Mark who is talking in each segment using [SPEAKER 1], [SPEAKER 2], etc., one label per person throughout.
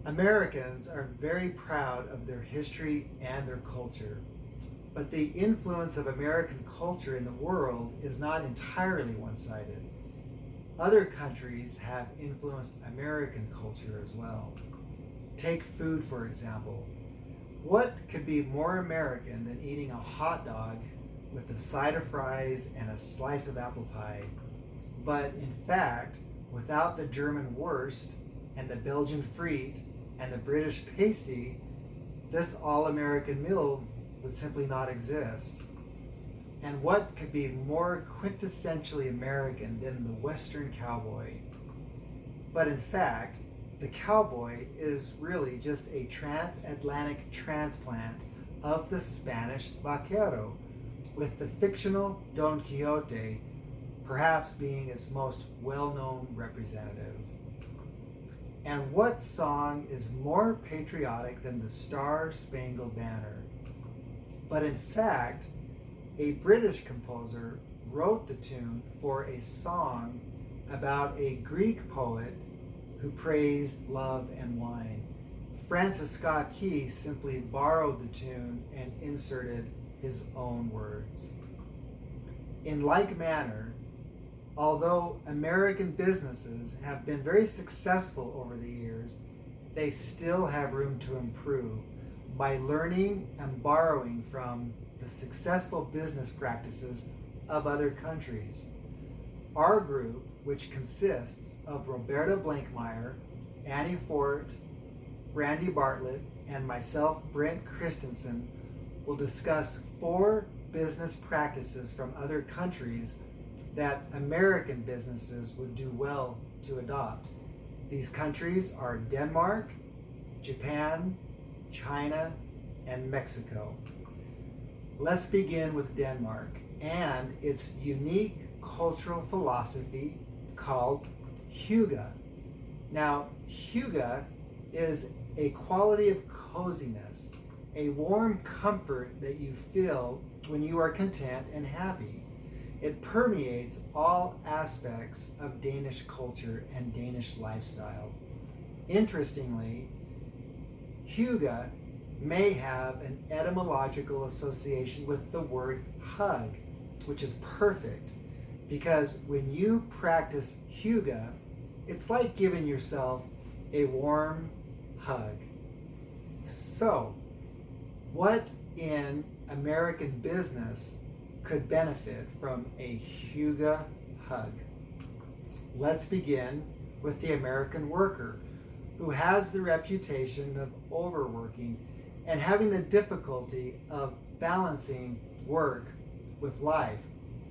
[SPEAKER 1] Americans are very proud of their history and their culture, but the influence of American culture in the world is not entirely one-sided. Other countries have influenced American culture as well. Take food, for example. What could be more American than eating a hot dog with a side of fries and a slice of apple pie? But in fact, without the German Wurst and the Belgian Friet and the British pasty, this all-American meal would simply not exist. And what could be more quintessentially American than the Western cowboy? But in fact, the cowboy is really just a transatlantic transplant of the Spanish vaquero, with the fictional Don Quixote perhaps being its most well-known representative. And what song is more patriotic than the Star-Spangled Banner? But in fact, a British composer wrote the tune for a song about a Greek poet who praised love and wine. Francis Scott Key simply borrowed the tune and inserted his own words. In like manner, although American businesses have been very successful over the years, they still have room to improve by learning and borrowing from the successful business practices of other countries. Our group, which consists of Roberta Blankmeyer, Annie Fort, Brandy Bartlett, and myself, Brent Christensen, will discuss 4 business practices from other countries that American businesses would do well to adopt. These countries are Denmark, Japan, China, and Mexico. Let's begin with Denmark and its unique cultural philosophy called hygge. Now, hygge is a quality of coziness, a warm comfort that you feel when you are content and happy. It permeates all aspects of Danish culture and Danish lifestyle. Interestingly, hygge may have an etymological association with the word hug, which is perfect, because when you practice hygge, it's like giving yourself a warm hug. So, what in American business could benefit from a hygge hug? Let's begin with the American worker, who has the reputation of overworking and having the difficulty of balancing work with life.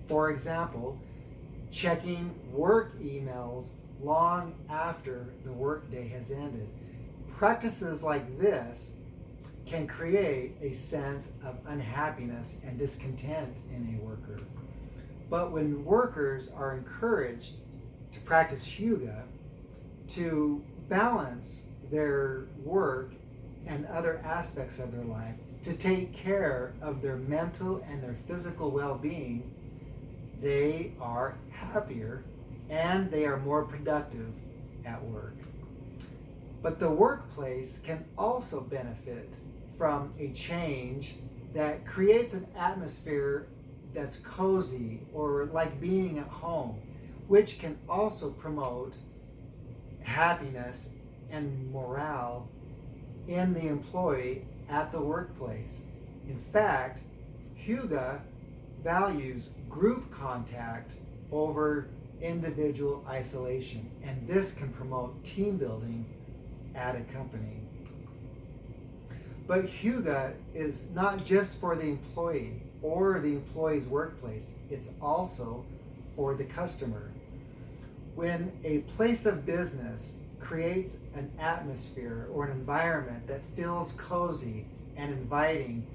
[SPEAKER 1] For example, checking work emails long after the workday has ended. Practices like this can create a sense of unhappiness and discontent in a worker. But when workers are encouraged to practice hygge, to balance their work and other aspects of their life, to take care of their mental and their physical well-being, they are happier and they are more productive at work. But the workplace can also benefit from a change that creates an atmosphere that's cozy or like being at home, which can also promote happiness and morale in the employee at the workplace. In fact, hygge values group contact over individual isolation, and this can promote team building at a company. But hygge is not just for the employee or the employee's workplace, it's also for the customer. When a place of business creates an atmosphere or an environment that feels cozy and inviting,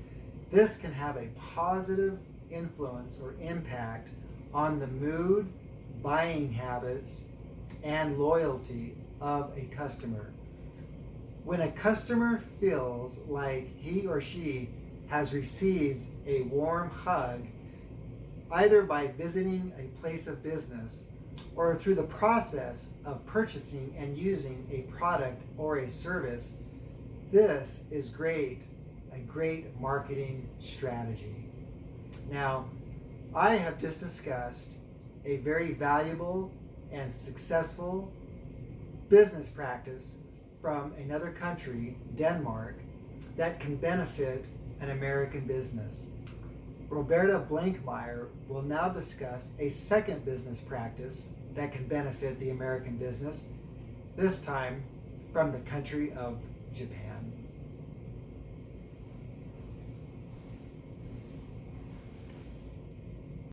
[SPEAKER 1] this can have a positive influence or impact on the mood, buying habits, and loyalty of a customer. When a customer feels like he or she has received a warm hug, either by visiting a place of business or through the process of purchasing and using a product or a service, this is a great marketing strategy. Now, I have just discussed a very valuable and successful business practice from another country, Denmark, that can benefit an American business. Roberta Blankmeyer will now discuss a second business practice that can benefit the American business, this time from the country of Japan.